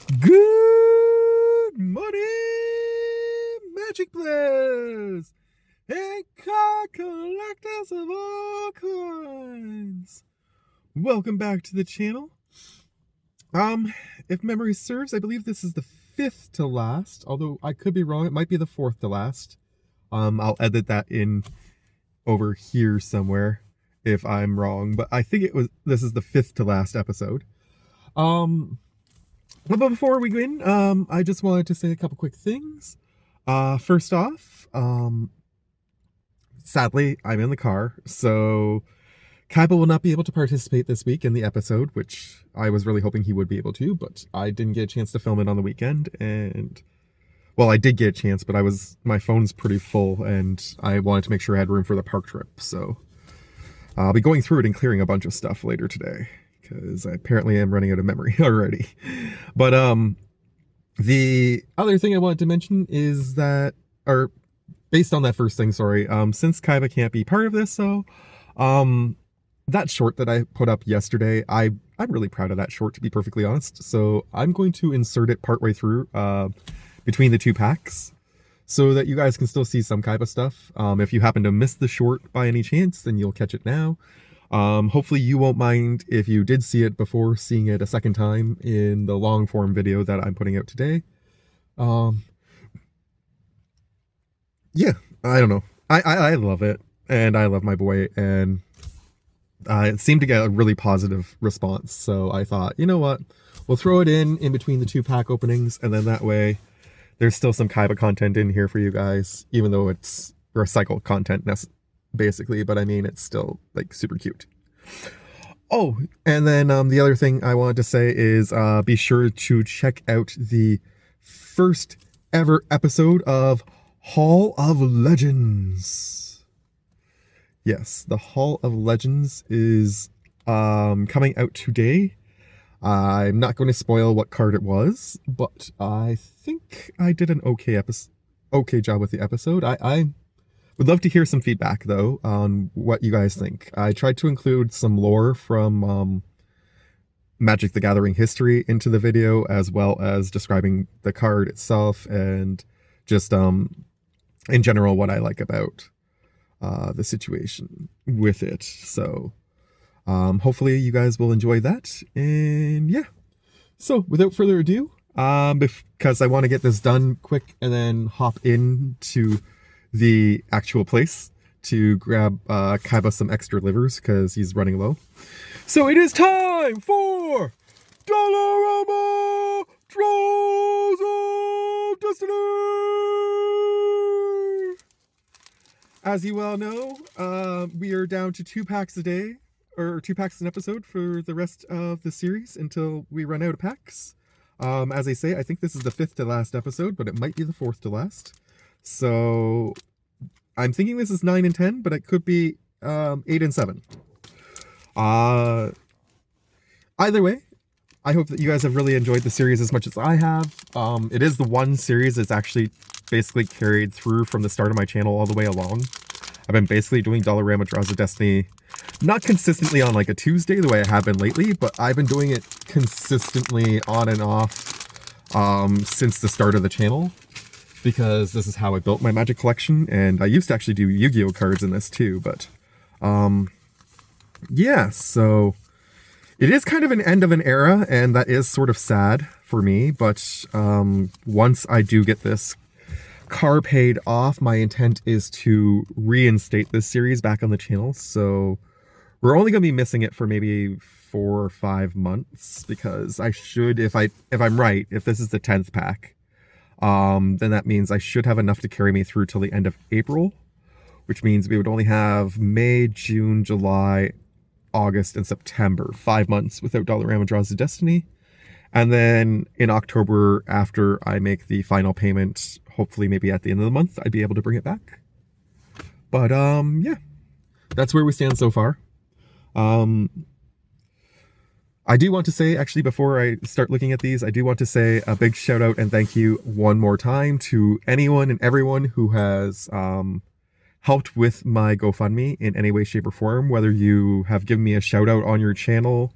Good morning, Magic Players and card collectors of all kinds. Welcome back to the channel. If memory serves, I believe this is the 5th to last, although I could be wrong. It might be the 4th to last. I'll edit that in over here somewhere if I'm wrong, but I think this is the 5th to last episode. But before we go in, I just wanted to say a couple quick things. First off, sadly, I'm in the car, so Kaiba will not be able to participate this week in the episode, which I was really hoping he would be able to, but I didn't get a chance to film it on the weekend, and, well, I did get a chance, but my phone's pretty full, and I wanted to make sure I had room for the park trip, so I'll be going through it and clearing a bunch of stuff later today, because I apparently am running out of memory already. But the other thing I wanted to mention is that, or based on that first thing, sorry, since Kaiba can't be part of this, so that short that I put up yesterday, I'm really proud of that short, to be perfectly honest. So I'm going to insert it partway through between the two packs so that you guys can still see some Kaiba stuff. If you happen to miss the short by any chance, then you'll catch it now. Hopefully you won't mind if you did see it before seeing it a second time in the long form video that I'm putting out today. Yeah, I don't know. I love it, and I love my boy, and it seemed to get a really positive response. So I thought, you know what, we'll throw it in between the two pack openings, and then that way there's still some Kaiba content in here for you guys, even though it's recycled content basically, but I mean, it's still like super cute. Oh, and then the other thing I wanted to say is be sure to check out the first ever episode of Hall of Legends. Yes, the Hall of Legends is coming out today. I'm not going to spoil what card it was, but I think I did an okay job with the episode. I would love to hear some feedback, though, on what you guys think. I tried to include some lore from Magic the Gathering history into the video, as well as describing the card itself and just, in general, what I like about the situation with it. So, hopefully you guys will enjoy that. And yeah. So, without further ado, because I want to get this done quick and then hop into the actual place to grab Kaiba some extra livers because he's running low. So it is time for Dollarama Draws of Destiny! As you well know, we are down to 2 packs a day, or 2 packs an episode for the rest of the series until we run out of packs. As I say, I think this is the 5th to last episode, but it might be the 4th to last. So I'm thinking this is 9 and 10, but it could be 8 and 7. Either way, I hope that you guys have really enjoyed the series as much as I have. It is the one series that's actually basically carried through from the start of my channel all the way along. I've been basically doing Dollarama Draws of Destiny, not consistently on like a Tuesday the way I have been lately, but I've been doing it consistently on and off since the start of the channel, because this is how I built my Magic collection, and I used to actually do Yu-Gi-Oh cards in this too, but yeah, so it is kind of an end of an era, and that is sort of sad for me, but once I do get this car paid off, my intent is to reinstate this series back on the channel. So we're only going to be missing it for maybe 4 or 5 months, because I should, if I'm right, if this is the 10th pack, then that means I should have enough to carry me through till the end of April, which means we would only have May, June, July, August, and September, 5 months without Dollarama Draws of Destiny. And then in October, after I make the final payment, hopefully maybe at the end of the month, I'd be able to bring it back. But yeah, that's where we stand so far. I do want to say, actually, before I start looking at these, I do want to say a big shout out and thank you one more time to anyone and everyone who has helped with my GoFundMe in any way, shape, or form, whether you have given me a shout out on your channel,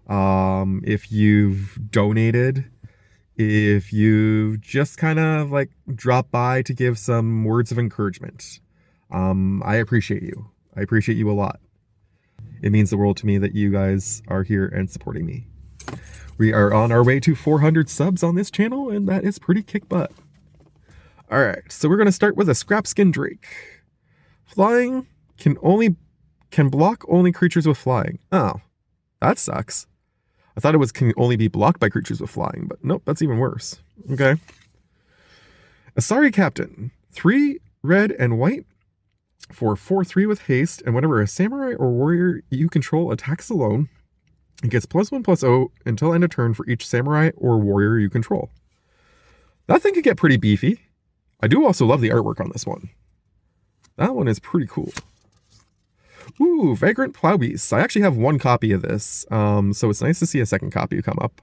if you've donated if you just kind of like drop by to give some words of encouragement. I appreciate you. I appreciate you a lot. It means the world to me that you guys are here and supporting me. We are on our way to 400 subs on this channel, and that is pretty kick butt. Alright, so we're going to start with a scrap skin Drake. Flying can block only creatures with flying. Oh, that sucks. I thought it was can only be blocked by creatures with flying, but nope, that's even worse. Okay. Asari Captain. 3 red and white for 4/3 with haste, and whenever a samurai or warrior you control attacks alone, it gets +1/+0 until end of turn for each samurai or warrior you control. That thing could get pretty beefy. I do also love the artwork on this one. That one is pretty cool. Ooh, Vagrant Plowbeasts. I actually have 1 copy of this, so it's nice to see a second copy come up.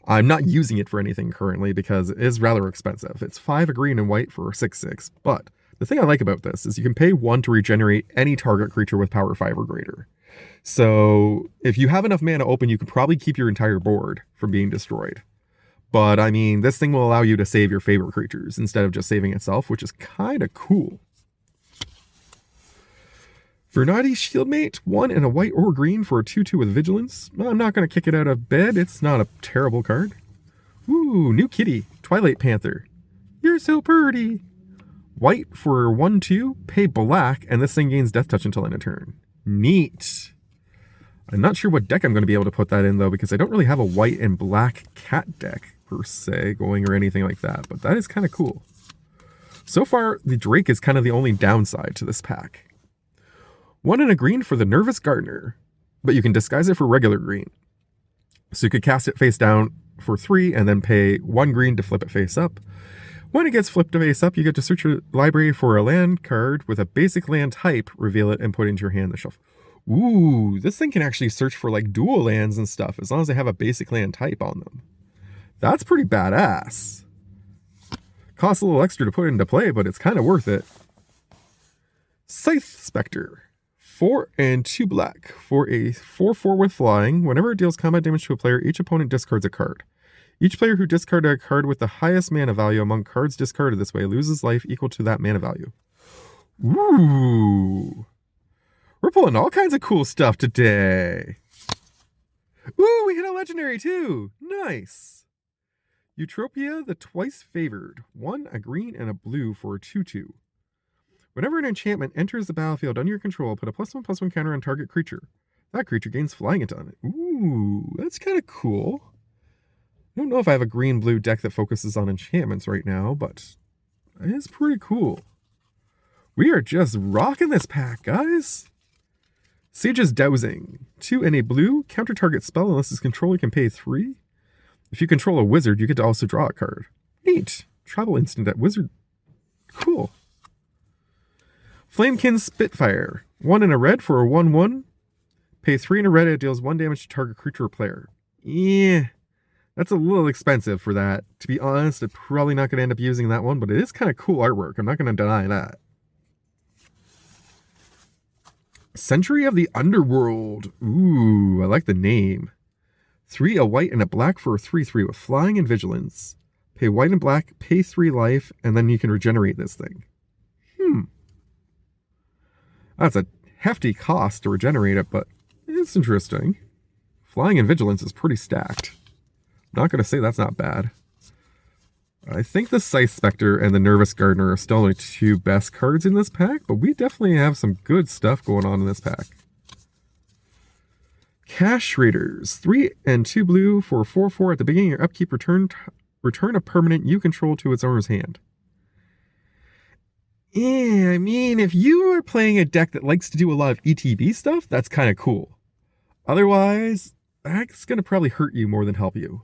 I'm not using it for anything currently because it is rather expensive. It's 5 green and white for 6/6, but the thing I like about this is you can pay 1 to regenerate any target creature with power 5 or greater. So if you have enough mana open, you could probably keep your entire board from being destroyed. But I mean, this thing will allow you to save your favorite creatures instead of just saving itself, which is kind of cool. Vernati Shieldmate, 1 and a white or green for a 2/2 with Vigilance. I'm not going to kick it out of bed. It's not a terrible card. Ooh, new kitty, Twilight Panther. You're so pretty. White for 1/2, pay black, and this thing gains Death Touch until end of turn. Neat. I'm not sure what deck I'm going to be able to put that in, though, because I don't really have a white and black cat deck, per se, going or anything like that, but that is kind of cool. So far, the Drake is kind of the only downside to this pack. 1 and a green for the Nervous Gardener, but you can disguise it for regular green. So you could cast it face down for 3 and then pay 1 green to flip it face up. When it gets flipped face up, you get to search your library for a land card with a basic land type, reveal it, and put it into your hand on the shelf. Ooh, this thing can actually search for like dual lands and stuff as long as they have a basic land type on them. That's pretty badass. Costs a little extra to put into play, but it's kind of worth it. Scythe Spectre. 4 and 2 black for a 4/4 with flying. Whenever it deals combat damage to a player, each opponent discards a card. Each player who discarded a card with the highest mana value among cards discarded this way loses life equal to that mana value. Ooh. We're pulling all kinds of cool stuff today. Ooh, we hit a legendary too. Nice. Eutropia the Twice Favored. 1, a green, and a blue for a 2/2. Whenever an enchantment enters the battlefield under your control, put a +1/+1 counter on target creature. That creature gains flying until it. Ooh, that's kind of cool. I don't know if I have a green-blue deck that focuses on enchantments right now, but it is pretty cool. We are just rocking this pack, guys. Sage's Dowsing. 2 and a blue. Counter target spell unless its controller can pay 3. If you control a wizard, you get to also draw a card. Neat. Travel instant at wizard. Cool. Flamekin Spitfire. 1 and a red for a 1/1. Pay 3 and a red, it deals 1 damage to target creature or player. Yeah, that's a little expensive for that. To be honest, I'm probably not going to end up using that one, but it is kind of cool artwork. I'm not going to deny that. Century of the Underworld. Ooh, I like the name. 3, a white, and a black for a 3/3 with flying and vigilance. Pay white and black, pay 3 life, and then you can regenerate this thing. That's a hefty cost to regenerate it, but it's interesting. Flying and vigilance is pretty stacked. I'm not going to say that's not bad. I think the Scythe Spectre and the Nervous Gardener are still my 2 best cards in this pack, but we definitely have some good stuff going on in this pack. Cash Raiders. 3 and 2 blue for 4/4 at the beginning of your upkeep. Return a permanent you control to its owner's hand. Yeah, I mean, if you are playing a deck that likes to do a lot of ETB stuff, that's kind of cool. Otherwise, that's going to probably hurt you more than help you.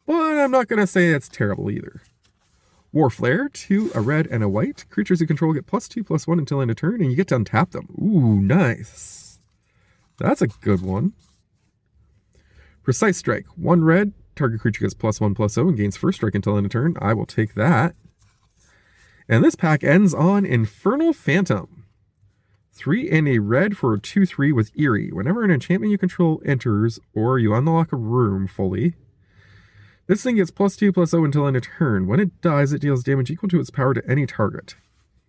But I'm not going to say that's terrible either. War Flare, 2, a red, and a white. Creatures you control get +2/+1 until end of turn, and you get to untap them. Ooh, nice. That's a good one. Precise Strike, 1 red. Target creature gets +1/+0 and gains first strike until end of turn. I will take that. And this pack ends on Infernal Phantom. 3 and a red for a 2/3 with Eerie. Whenever an enchantment you control enters, or you unlock a room fully, This thing gets +2/+0 until end of turn. When it dies, it deals damage equal to its power to any target.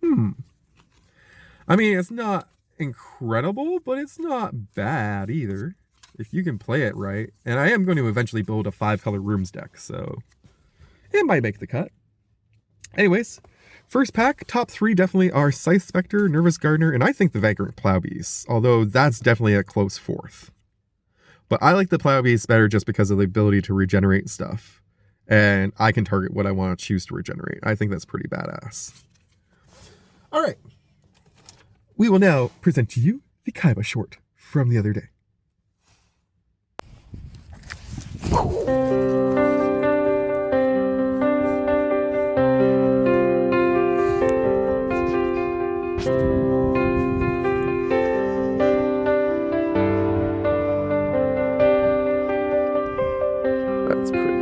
I mean, it's not incredible, but it's not bad either, if you can play it right. And I am going to eventually build a 5-color rooms deck, so it might make the cut. Anyways, first pack, top 3 definitely are Scythe Spectre, Nervous Gardener, and I think the Vagrant Plowbeast, although that's definitely a close 4th. But I like the Plowbeast better just because of the ability to regenerate stuff. And I can target what I want to choose to regenerate. I think that's pretty badass. Alright. We will now present to you the Kaiba short from the other day. That's pretty.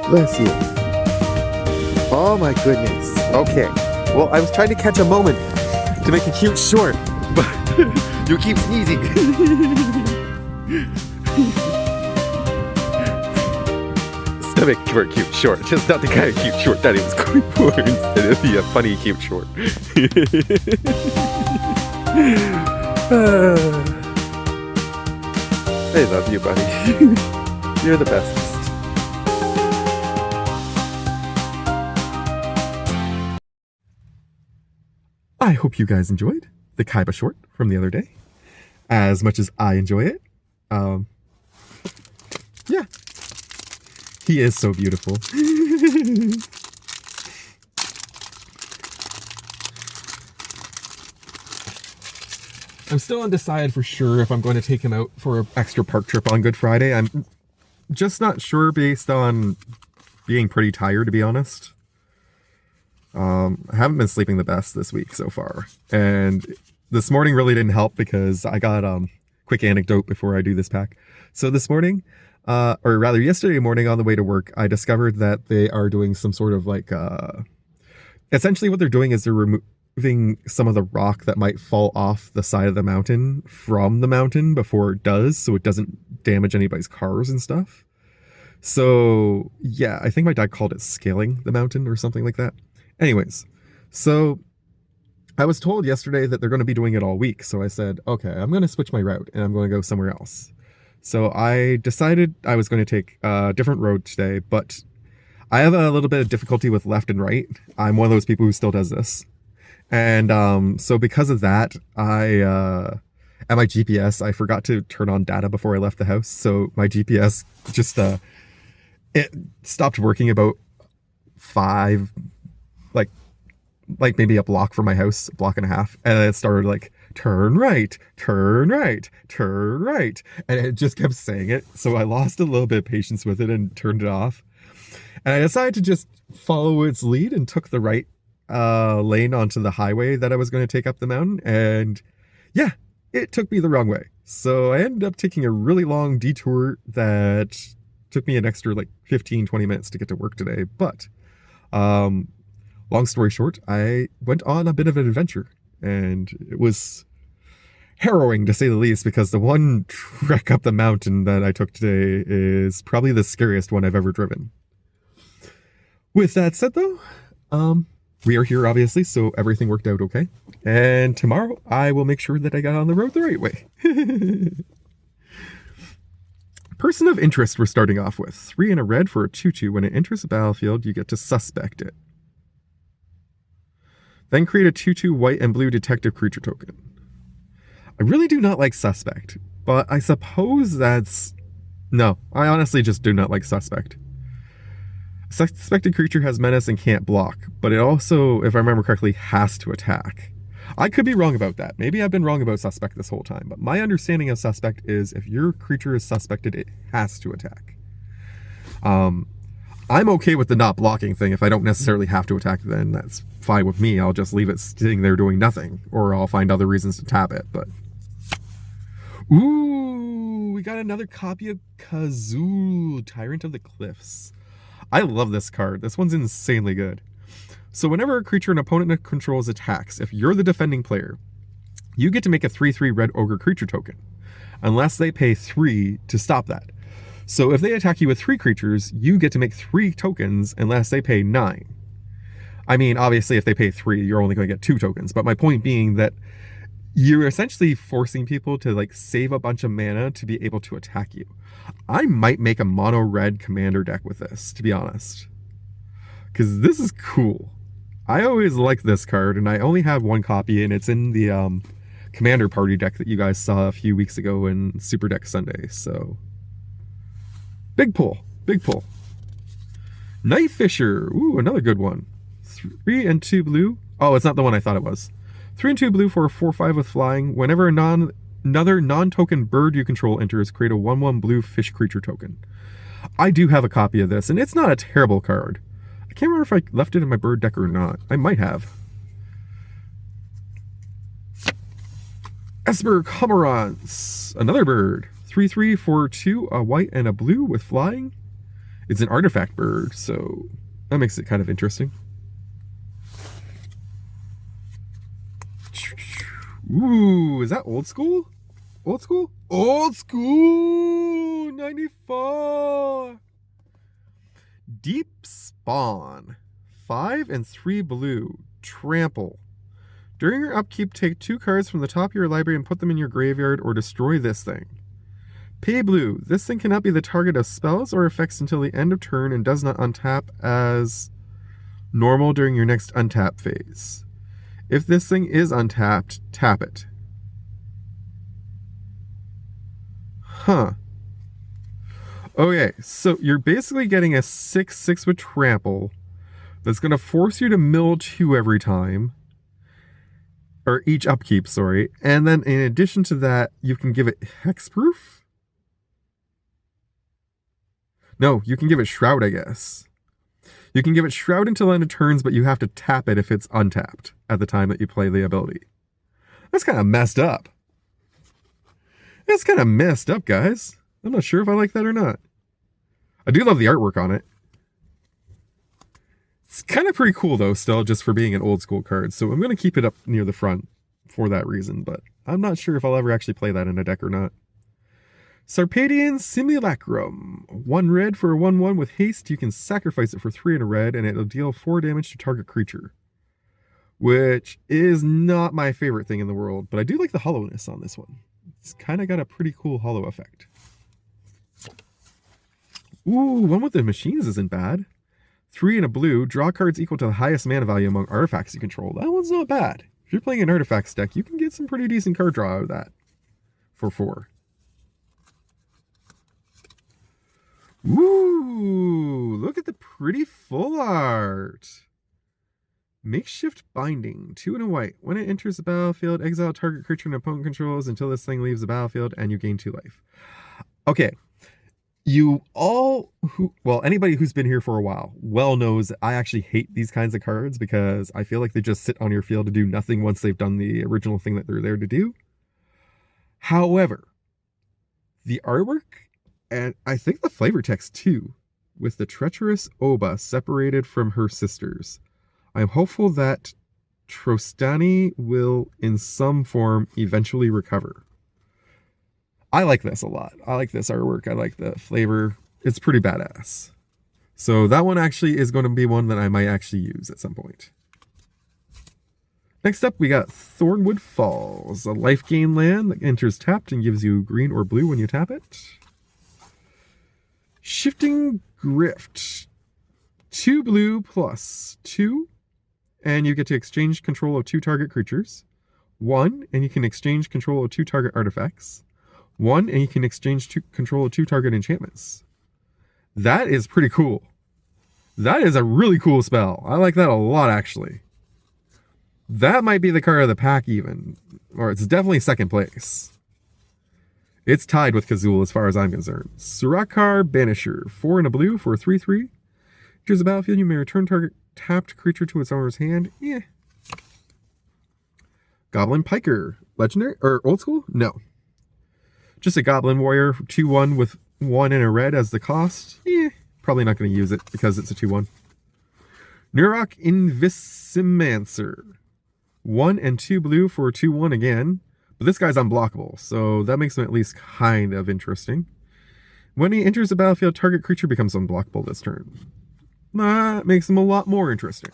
Bless you. Oh my goodness. Okay. Well, I was trying to catch a moment to make a cute short, but you keep sneezing. Still make for a cute short. Just not the kind of cute short that he was going for. Instead, it'd be a funny cute short. I love you, buddy. You're the bestest. I hope you guys enjoyed the Kaiba short from the other day as much as I enjoy it. Yeah. He is so beautiful. I'm still undecided for sure if I'm going to take him out for an extra park trip on Good Friday. I'm just not sure based on being pretty tired, to be honest. I haven't been sleeping the best this week so far. And this morning really didn't help because I got quick anecdote before I do this pack. So this morning, or rather yesterday morning on the way to work, I discovered that they are doing some sort of like, essentially what they're doing is they're removing some of the rock that might fall off the side of the mountain from the mountain before it does, so it doesn't damage anybody's cars and stuff. So yeah, I think my dad called it scaling the mountain or something like that. Anyways, so I was told yesterday that they're going to be doing it all week. So I said, okay, I'm going to switch my route and I'm going to go somewhere else. So I decided I was going to take a different road today, but I have a little bit of difficulty with left and right. I'm one of those people who still does this. And so because of that, at my GPS, I forgot to turn on data before I left the house. So my GPS just, it stopped working about 5, like maybe a block from my house, a block and a half. And then it started like, turn right, turn right, turn right. And it just kept saying it. So I lost a little bit of patience with it and turned it off. And I decided to just follow its lead and took the right lane onto the highway that I was going to take up the mountain. And yeah, it took me the wrong way. So I ended up taking a really long detour that took me an extra like 15-20 minutes to get to work today. But long story short, I went on a bit of an adventure, and it was harrowing to say the least, because the one trek up the mountain that I took today is probably the scariest one I've ever driven. With that said though, we are here obviously, so everything worked out okay. And tomorrow I will make sure that I got on the road the right way. Person of interest we're starting off with. 3 and a red for a 2/2. When it enters the battlefield, you get to suspect it. Then create a 2/2 white and blue detective creature token. I really do not like suspect, but I suppose that's... No, I honestly just do not like suspect. Suspected creature has menace and can't block, but it also, if I remember correctly, has to attack. I could be wrong about that. Maybe I've been wrong about suspect this whole time, but my understanding of suspect is if your creature is suspected, it has to attack. I'm okay with the not blocking thing. If I don't necessarily have to attack, then that's fine with me. I'll just leave it sitting there doing nothing, or I'll find other reasons to tap it, but... Ooh, we got another copy of Kazoo, Tyrant of the Cliffs. I love this card. This one's insanely good. So whenever a creature an opponent controls attacks, if you're the defending player, you get to make a 3/3 red ogre creature token, unless they pay 3 to stop that. So if they attack you with 3 creatures, you get to make 3 tokens unless they pay 9. I mean, obviously if they pay 3, you're only going to get 2 tokens, but my point being that you're essentially forcing people to like save a bunch of mana to be able to attack you. I might make a mono red commander deck with this, to be honest, because this is cool. I always like this card, and I only have 1 copy, and it's in the Commander Party deck that you guys saw a few weeks ago in Super Deck Sunday, so... Big pull. Big pull. Night Fisher. Ooh, another good one. 3 and 2 blue. Oh, it's not the one I thought it was. 3 and 2 blue for a 4/5 with flying. Whenever another non-token bird you control enters, create a 1/1 blue fish creature token. I do have a copy of this, and it's not a terrible card. I can't remember if I left it in my bird deck or not. I might have. Esper Cormorants. Another bird. 3/3 for 2, a white and a blue with flying. It's an artifact bird, so that makes it kind of interesting. Ooh, is that old school? Old school? Old school! 94! Deep Spawn. 5 and 3 blue. Trample. During your upkeep, take 2 cards from the top of your library and put them in your graveyard or destroy this thing. Pay blue. This thing cannot be the target of spells or effects until the end of turn and does not untap as normal during your next untap phase. If this thing is untapped, tap it. Huh. Okay, so you're basically getting a 6/6 with trample that's going to force you to mill 2 every time. Or each upkeep, sorry. And then in addition to that, you can give it hexproof? No, you can give it Shroud, I guess. You can give it Shroud until end of turns, but you have to tap it if it's untapped at the time that you play the ability. That's kind of messed up. That's kind of messed up, guys. I'm not sure if I like that or not. I do love the artwork on it. It's kind of pretty cool, though, still, just for being an old school card. So I'm going to keep it up near the front for that reason, but I'm not sure if I'll ever actually play that in a deck or not. Sarpadian Simulacrum. 1 red for a 1/1 with haste. You can sacrifice it for 3 in a red, and it'll deal 4 damage to target creature. Which is not my favorite thing in the world, but I do like the hollowness on this one. It's kind of got a pretty cool hollow effect. Ooh, one with the machines isn't bad. 3 and a blue. Draw cards equal to the highest mana value among artifacts you control. That one's not bad. If you're playing an artifacts deck, you can get some pretty decent card draw out of that. For 4. Ooh, look at the pretty full art. Makeshift Binding. 2 and a white. When it enters the battlefield, exile target creature an opponent controls until this thing leaves the battlefield and you gain 2 life. Okay. Anybody who's been here for a while well knows I actually hate these kinds of cards because I feel like they just sit on your field to do nothing once they've done the original thing that they're there to do. However, the artwork, and I think the flavor text too, with the treacherous Oba separated from her sisters. I'm hopeful that Trostani will, in some form, eventually recover. I like this a lot. I like this artwork. I like the flavor. It's pretty badass. So that one actually is going to be one that I might actually use at some point. Next up, we got Thornwood Falls, a life gain land that enters tapped and gives you green or blue when you tap it. Shifting Grift, 2 blue plus 2, and you get to exchange control of 2 target creatures. 1, and you can exchange control of 2 target artifacts. 1, and you can exchange control of 2 target enchantments. That is pretty cool. That is a really cool spell. I like that a lot, actually. That might be the card of the pack even, or it's definitely second place. It's tied with Kazul as far as I'm concerned. Surakar Banisher, 4 and a blue for a 3/3. Enters the battlefield, you may return target tapped creature to its owner's hand. Yeah. Goblin Piker, legendary or old school? No. Just a Goblin Warrior, 2/1 with 1 and a red as the cost. Yeah, probably not going to use it because it's a 2/1. Nurok Invisimancer. 1 and 2 blue for 2/1 again. But this guy's unblockable, so that makes him at least kind of interesting. When he enters the battlefield, target creature becomes unblockable this turn. That makes him a lot more interesting.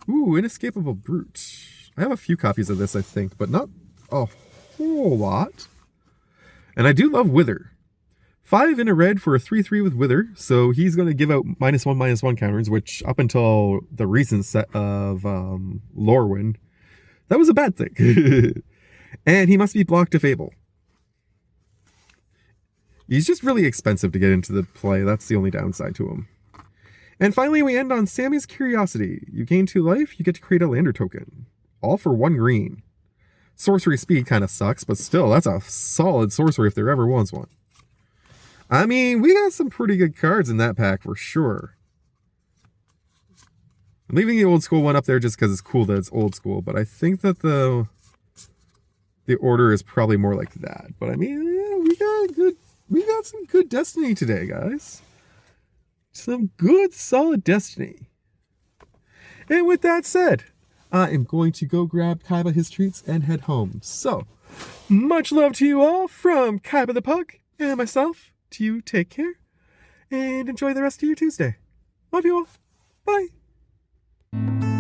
Ooh, Inescapable Brute. I have a few copies of this, I think, but not a whole lot. And I do love Wither. 5 in a red for a 3/3 with Wither, so he's going to give out -1/-1 counters, which up until the recent set of Lorwyn, that was a bad thing. And he must be blocked to Fable. He's just really expensive to get into the play. That's the only downside to him. And finally, we end on Sammy's Curiosity. You gain 2 life, you get to create a lander token. All for 1 green. Sorcery speed kind of sucks, but still, that's a solid sorcery if there ever was one. I mean, we got some pretty good cards in that pack for sure. I'm leaving the old school one up there just because it's cool that it's old school, but I think that the order is probably more like that. But I mean, yeah, we got some good Destiny today, guys. Some good, solid Destiny. And with that said, I am going to go grab Kaiba his treats and head home. So, much love to you all from Kaiba the Pug and myself. To you, take care and enjoy the rest of your Tuesday. Love you all. Bye.